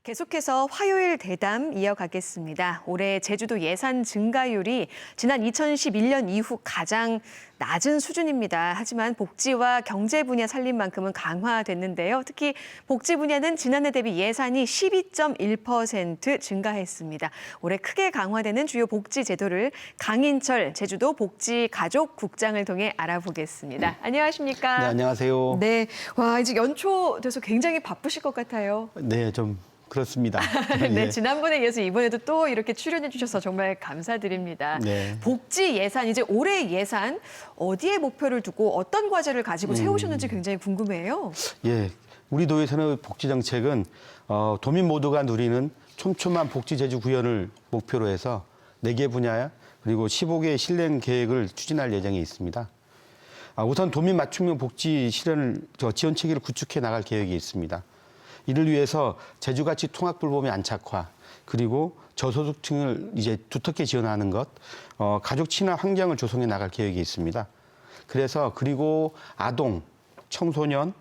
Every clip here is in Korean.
계속해서 화요일 대담 이어가겠습니다. 올해 제주도 예산 증가율이 지난 2011년 이후 가장 낮은 수준입니다. 하지만 복지와 경제 분야 살림만큼은 강화됐는데요. 특히 복지 분야는 지난해 대비 예산이 12.1% 증가했습니다. 올해 크게 강화되는 주요 복지 제도를 강인철 제주도 복지가족국장을 통해 알아보겠습니다. 안녕하십니까? 네, 안녕하세요. 네, 와 이제 연초 돼서 굉장히 바쁘실 것 같아요. 네, 좀 그렇습니다. 네, 예. 지난번에 이어서 이번에도 또 이렇게 출연해 주셔서 정말 감사드립니다. 네. 복지 예산, 이제 올해 예산 어디에 목표를 두고 어떤 과제를 가지고 세우셨는지 굉장히 궁금해요. 예, 우리 도에서는 복지 정책은 도민 모두가 누리는 촘촘한 복지 제주 구현을 목표로 해서 4개 분야 그리고 15개의 실행 계획을 추진할 예정에 있습니다. 우선 도민 맞춤형 복지 실현을 지원 체계를 구축해 나갈 계획이 있습니다. 이를 위해서 제주가치 통합돌봄의 안착화, 그리고 저소득층을 이제 두텁게 지원하는 것, 가족 친화 환경을 조성해 나갈 계획이 있습니다. 그리고 아동, 청소년,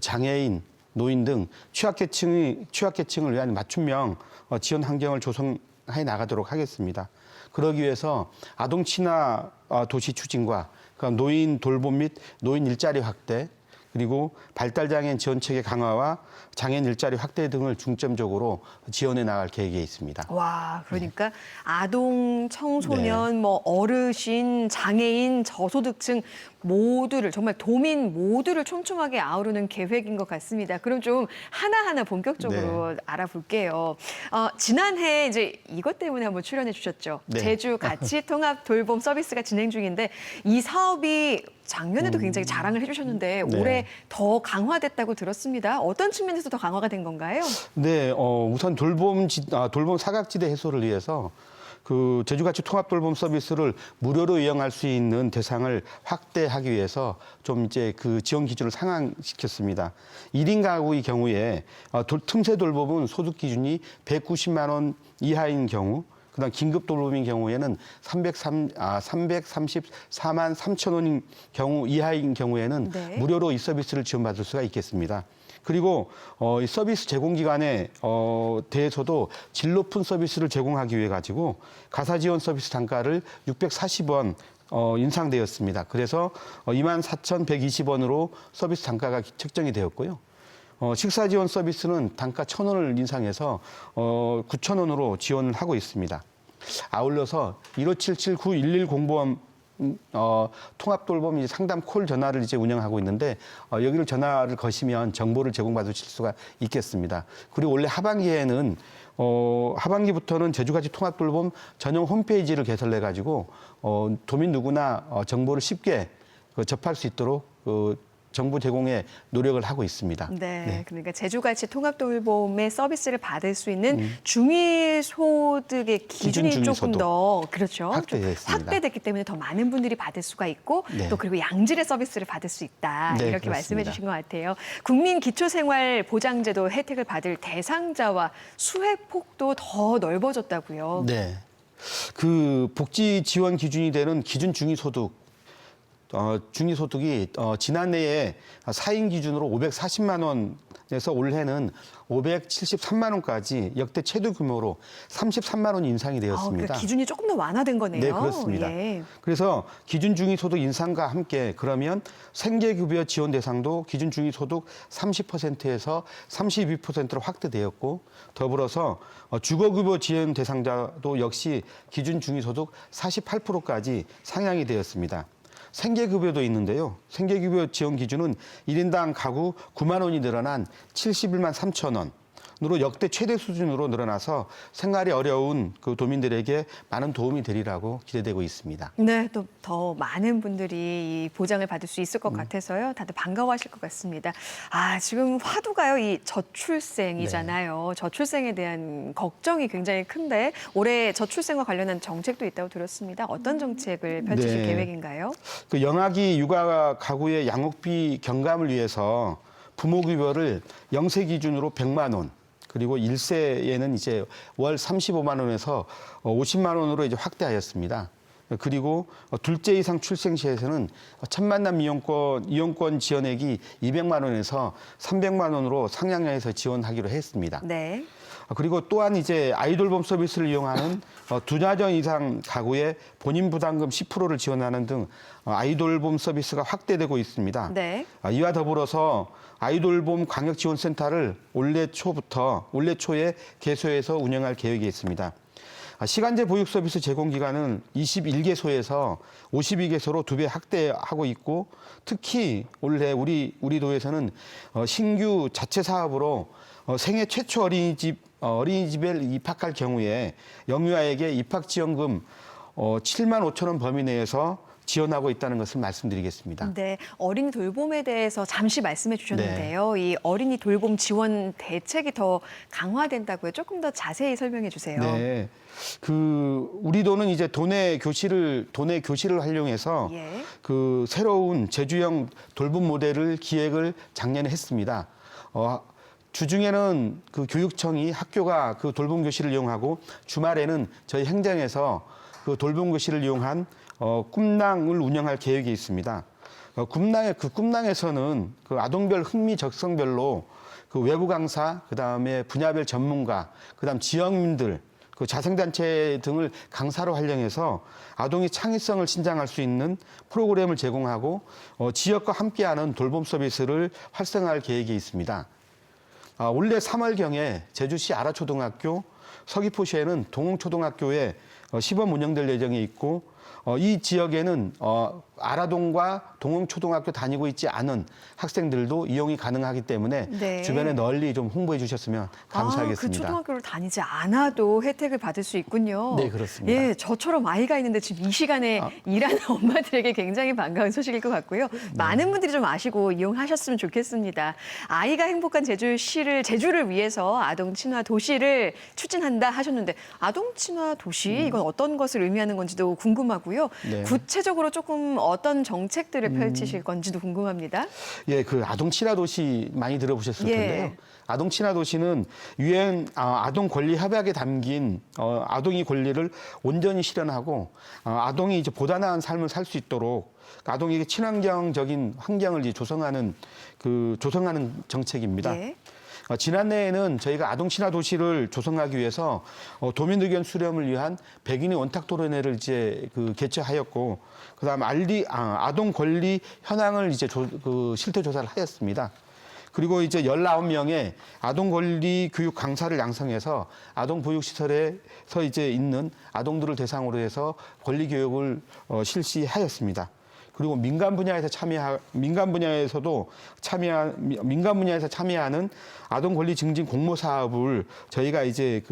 장애인, 노인 등 취약계층을 위한 맞춤형 지원 환경을 조성해 나가도록 하겠습니다. 그러기 위해서 아동 친화 도시 추진과 노인 돌봄 및 노인 일자리 확대, 그리고 발달장애인 지원체계 강화와 장애인 일자리 확대 등을 중점적으로 지원해 나갈 계획에 있습니다. 와, 그러니까 아동, 청소년, 뭐 어르신, 장애인, 저소득층 모두를 정말 도민 모두를 촘촘하게 아우르는 계획인 것 같습니다. 그럼 좀 하나하나 본격적으로 알아볼게요. 지난해 이제 이것 때문에 한번 출연해 주셨죠. 네. 제주 가치 통합 돌봄 서비스가 진행 중인데 이 사업이 작년에도 굉장히 자랑을 해주셨는데 네. 올해 더 강화됐다고 들었습니다. 어떤 측면에서 더 강화가 된 건가요? 네, 우선 돌봄 사각지대 해소를 위해서 그 제주가치 통합 돌봄 서비스를 무료로 이용할 수 있는 대상을 확대하기 위해서 좀 이제 그 지원 기준을 상향시켰습니다. 1인 가구의 경우에 틈새 돌봄은 소득 기준이 190만 원 이하인 경우, 그다음 긴급 돌봄인 경우에는 334만 3천 원인 경우 이하인 경우에는 네. 무료로 이 서비스를 지원받을 수가 있겠습니다. 그리고 이 서비스 제공 기관에 대해서도 질 높은 서비스를 제공하기 위해 가지고 가사 지원 서비스 단가를 640원 인상되었습니다. 그래서 24,120원으로 서비스 단가가 책정이 되었고요. 식사 지원 서비스는 단가 1,000원을 인상해서 9,000원으로 지원을 하고 있습니다. 아울러서 1577-9110번 통합돌봄 상담 콜 전화를 이제 운영하고 있는데 여기를 전화를 거시면 정보를 제공받으실 수가 있겠습니다. 그리고 올해 하반기에는 하반기부터는 제주가치 통합돌봄 전용 홈페이지를 개설해 가지고 도민 누구나 정보를 쉽게 접할 수 있도록 정보 제공에 노력을 하고 있습니다. 네, 그러니까 제주가치 통합돌봄의 서비스를 받을 수 있는 중위소득의 기준이 조금 중위소득. 더 그렇죠. 확대됐습니다. 확대됐기 때문에 더 많은 분들이 받을 수가 있고 네. 또 그리고 양질의 서비스를 받을 수 있다. 네, 이렇게 그렇습니다. 말씀해 주신 것 같아요. 국민기초생활보장제도 혜택을 받을 대상자와 수혜폭도 더 넓어졌다고요. 네. 그 복지 지원 기준이 되는 기준 중위소득 중위소득이 지난해에 4인 기준으로 540만 원에서 올해는 573만 원까지 역대 최대 규모로 33만 원 인상이 되었습니다. 그러니까 기준이 조금 더 완화된 거네요. 네, 그렇습니다. 예. 그래서 기준 중위소득 인상과 함께 그러면 생계급여 지원 대상도 기준 중위소득 30%에서 32%로 확대되었고 더불어서 주거급여 지원 대상자도 역시 기준 중위소득 48%까지 상향이 되었습니다. 생계급여도 있는데요. 생계급여 지원 기준은 1인당 가구 9만 원이 늘어난 71만 3천 원으로 역대 최대 수준으로 늘어나서 생활이 어려운 그 도민들에게 많은 도움이 되리라고 기대되고 있습니다. 네, 또 더 많은 분들이 이 보장을 받을 수 있을 것 같아서요. 다들 반가워하실 것 같습니다. 지금 화두가요, 이 저출생이잖아요. 저출생에 대한 걱정이 굉장히 큰데 올해 저출생과 관련한 정책도 있다고 들었습니다. 어떤 정책을 펼치실 네. 계획인가요? 그 영아기 육아 가구의 양육비 경감을 위해서 부모급여를 0세 기준으로 100만 원, 그리고 1세에는 이제 월 35만 원에서 50만 원으로 이제 확대하였습니다. 그리고 둘째 이상 출생 시에서는 첫 만남 이용권 지원액이 200만 원에서 300만 원으로 상향해서 지원하기로 했습니다. 네. 그리고 또한 이제 아이돌봄 서비스를 이용하는 두 자녀 이상 가구의 본인 부담금 10%를 지원하는 등 아이돌봄 서비스가 확대되고 있습니다. 네. 이와 더불어서 아이돌봄 광역지원센터를 올해 초에 개소해서 운영할 계획이 있습니다. 시간제 보육 서비스 제공 기간은 21개소에서 52개소로 2배 확대하고 있고, 특히 올해 우리 도에서는 신규 자체 사업으로 생애 최초 어린이집에 입학할 경우에 영유아에게 입학지원금 7만 5천 원 범위 내에서 지원하고 있다는 것을 말씀드리겠습니다. 네, 어린이 돌봄에 대해서 잠시 말씀해 주셨는데요. 이 어린이 돌봄 지원 대책이 더 강화된다고요. 조금 더 자세히 설명해 주세요. 네, 우리 도는 이제 도내 교실을 활용해서 예. 새로운 제주형 돌봄 모델을 기획을 작년에 했습니다. 주중에는 교육청이 학교가 돌봄 교실을 이용하고, 주말에는 저희 행정에서 돌봄 교실을 이용한 꿈낭을 운영할 계획이 있습니다. 꿈낭에서는 아동별 흥미 적성별로 외부 강사, 그다음에 분야별 전문가, 그다음 지역민들, 자생단체 등을 강사로 활용해서 아동의 창의성을 신장할 수 있는 프로그램을 제공하고 지역과 함께하는 돌봄 서비스를 활성화할 계획이 있습니다. 올해 3월경에 제주시 아라초등학교, 서귀포시에는 동홍초등학교에 시범 운영될 예정이 있고, 이 지역에는 아라동과 동홍초등학교 다니고 있지 않은 학생들도 이용이 가능하기 때문에 네. 주변에 널리 좀 홍보해 주셨으면 감사하겠습니다. 그 초등학교를 다니지 않아도 혜택을 받을 수 있군요. 네, 그렇습니다. 예, 저처럼 아이가 있는데 지금 이 시간에 일하는 엄마들에게 굉장히 반가운 소식일 것 같고요. 많은 분들이 좀 아시고 이용하셨으면 좋겠습니다. 아이가 행복한 제주를 위해서 아동 친화 도시를 추진한다 하셨는데, 아동 친화 도시 이건 어떤 것을 의미하는 건지도 궁금하고요. 네. 구체적으로 조금 어떤 정책들을 펼치실 건지도 궁금합니다. 예, 아동 친화 도시 많이 들어보셨을 예. 텐데요. 아동 친화 도시는 유엔 아동 권리 협약에 담긴 아동의 권리를 온전히 실현하고 아동이 이제 보다 나은 삶을 살 수 있도록 아동에게 친환경적인 환경을 이제 조성하는 정책입니다. 예. 지난해에는 저희가 아동 친화 도시를 조성하기 위해서 도민 의견 수렴을 위한 100인의 원탁 토론회를 이제 개최하였고, 그다음 아동 권리 현황을 이제 실태 조사를 하였습니다. 그리고 이제 19명의 아동 권리 교육 강사를 양성해서 아동 보육 시설에서 이제 있는 아동들을 대상으로 해서 권리 교육을 실시하였습니다. 그리고 민간 분야에서 참여하는 아동 권리 증진 공모 사업을 저희가 이제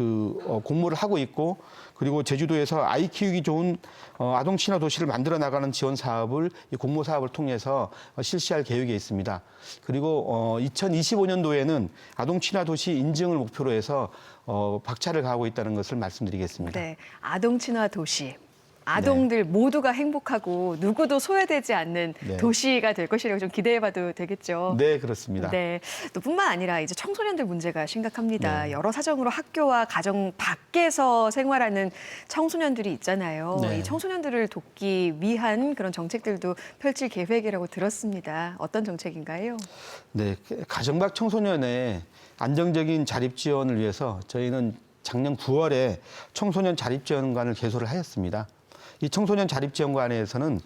공모를 하고 있고, 그리고 제주도에서 아이 키우기 좋은 아동 친화 도시를 만들어 나가는 지원 사업을 이 공모 사업을 통해서 실시할 계획이 있습니다. 그리고 2025년도에는 아동 친화 도시 인증을 목표로 해서 박차를 가하고 있다는 것을 말씀드리겠습니다. 네, 아동 친화 도시. 아동들 모두가 행복하고 누구도 소외되지 않는 도시가 될 것이라고 좀 기대해봐도 되겠죠. 네, 그렇습니다. 네, 또 뿐만 아니라 이제 청소년들 문제가 심각합니다. 네. 여러 사정으로 학교와 가정 밖에서 생활하는 청소년들이 있잖아요. 네. 이 청소년들을 돕기 위한 그런 정책들도 펼칠 계획이라고 들었습니다. 어떤 정책인가요? 네, 가정 밖 청소년의 안정적인 자립 지원을 위해서 저희는 작년 9월에 청소년 자립 지원관을 개소를 하였습니다. 이 청소년 자립 지원관에서는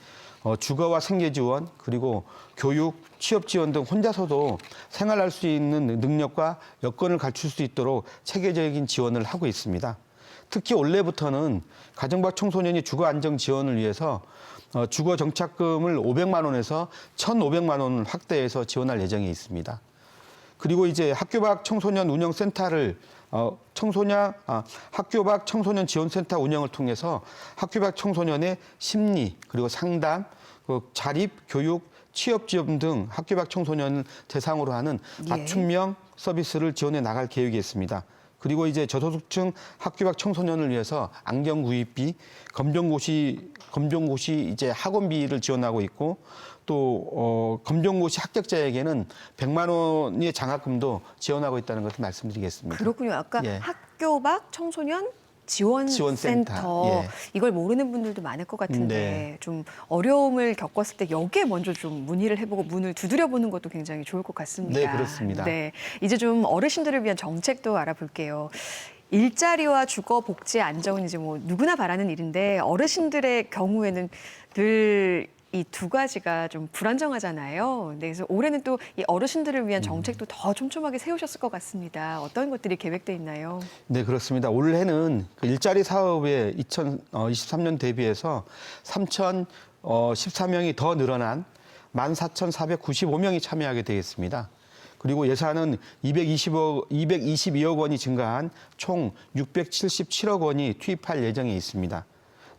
주거와 생계 지원, 그리고 교육, 취업 지원 등 혼자서도 생활할 수 있는 능력과 여건을 갖출 수 있도록 체계적인 지원을 하고 있습니다. 특히 올해부터는 가정 밖 청소년이 주거 안정 지원을 위해서 주거 정착금을 500만 원에서 1,500만 원을 확대해서 지원할 예정이 있습니다. 그리고 이제 학교 밖 청소년 운영센터를 학교 밖 청소년 지원센터 운영을 통해서 학교 밖 청소년의 심리, 그리고 상담, 자립, 교육, 취업 지원 등 학교 밖 청소년을 대상으로 하는 맞춤형 서비스를 지원해 나갈 계획이 있습니다. 그리고 이제 저소득층 학교 밖 청소년을 위해서 안경 구입비, 검정고시 이제 학원비를 지원하고 있고, 또 검정고시 합격자에게는 100만 원의 장학금도 지원하고 있다는 것을 말씀드리겠습니다. 그렇군요. 아까 예. 학교 밖 청소년 지원센터. 지원센터. 예. 이걸 모르는 분들도 많을 것 같은데 네. 좀 어려움을 겪었을 때 여기에 먼저 좀 문의를 해보고 문을 두드려보는 것도 굉장히 좋을 것 같습니다. 네, 그렇습니다. 네, 이제 좀 어르신들을 위한 정책도 알아볼게요. 일자리와 주거 복지 안정은 이제 뭐 누구나 바라는 일인데 어르신들의 경우에는 늘 이 두 가지가 좀 불안정하잖아요. 네, 그래서 올해는 또 이 어르신들을 위한 정책도 더 촘촘하게 세우셨을 것 같습니다. 어떤 것들이 계획돼 있나요? 네, 그렇습니다. 올해는 그 일자리 사업에 2023년 대비해서 3,014명이 더 늘어난 14,495명이 참여하게 되겠습니다. 그리고 예산은 222억 원이 증가한 총 677억 원이 투입할 예정에 있습니다.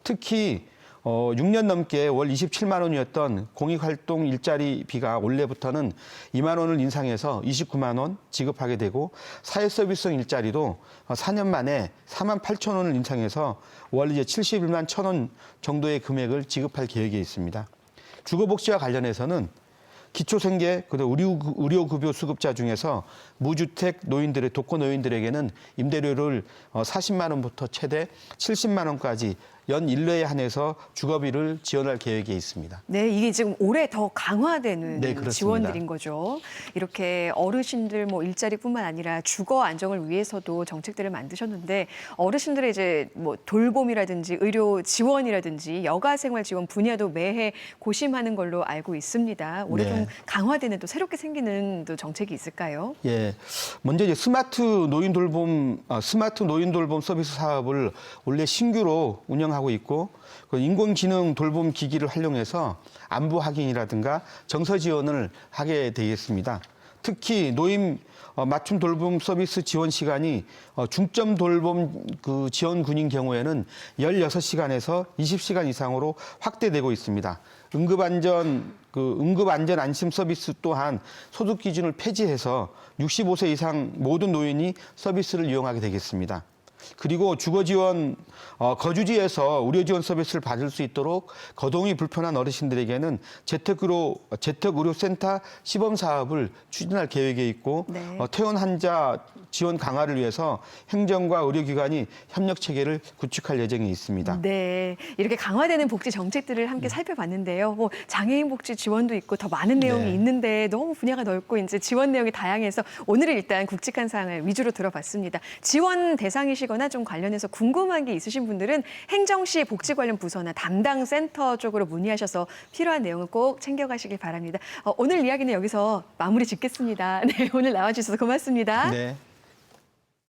특히 6년 넘게 월 27만 원이었던 공익활동 일자리비가 올해부터는 2만 원을 인상해서 29만 원 지급하게 되고 사회서비스형 일자리도 4년 만에 4만 8천 원을 인상해서 월 이제 71만 1천 원 정도의 금액을 지급할 계획에 있습니다. 주거복지와 관련해서는 기초생계, 그리고 의료급여 수급자 중에서 무주택 노인들의 독거 노인들에게는 임대료를 40만 원부터 최대 70만 원까지 연 1회에 한해서 주거비를 지원할 계획에 있습니다. 네, 이게 지금 올해 더 강화되는 네, 그렇습니다. 지원들인 거죠. 이렇게 어르신들 뭐 일자리뿐만 아니라 주거 안정을 위해서도 정책들을 만드셨는데 어르신들의 이제 뭐 돌봄이라든지 의료 지원이라든지 여가 생활 지원 분야도 매해 고심하는 걸로 알고 있습니다. 올해 네. 좀 강화되는 또 새롭게 생기는 또 정책이 있을까요? 예, 먼저 이제 스마트 노인 돌봄 서비스 사업을 원래 신규로 운영하고 있고 그 인공지능 돌봄 기기를 활용해서 안부 확인이라든가 정서 지원을 하게 되겠습니다. 특히 노인 맞춤 돌봄 서비스 지원 시간이 중점 돌봄 그 지원 군인 경우에는 16시간에서 20시간 이상으로 확대되고 있습니다. 응급안전 안심 서비스 또한 소득 기준을 폐지해서 65세 이상 모든 노인이 서비스를 이용하게 되겠습니다. 그리고 주거 지원, 거주지에서 의료 지원 서비스를 받을 수 있도록 거동이 불편한 어르신들에게는 재택의료센터 시범 사업을 추진할 계획에 있고 네. 퇴원 환자 지원 강화를 위해서 행정과 의료기관이 협력 체계를 구축할 예정이 있습니다. 네, 이렇게 강화되는 복지 정책들을 함께 살펴봤는데요. 뭐 장애인 복지 지원도 있고 더 많은 내용이 네. 있는데 너무 분야가 넓고 이제 지원 내용이 다양해서 오늘은 일단 굵직한 사항을 위주로 들어봤습니다. 지원 대상이시거나 좀 관련해서 궁금한 게 있으신 분들은 행정시 복지 관련 부서나 담당 센터 쪽으로 문의하셔서 필요한 내용을 꼭 챙겨가시길 바랍니다. 오늘 이야기는 여기서 마무리 짓겠습니다. 네, 오늘 나와주셔서 고맙습니다. 네.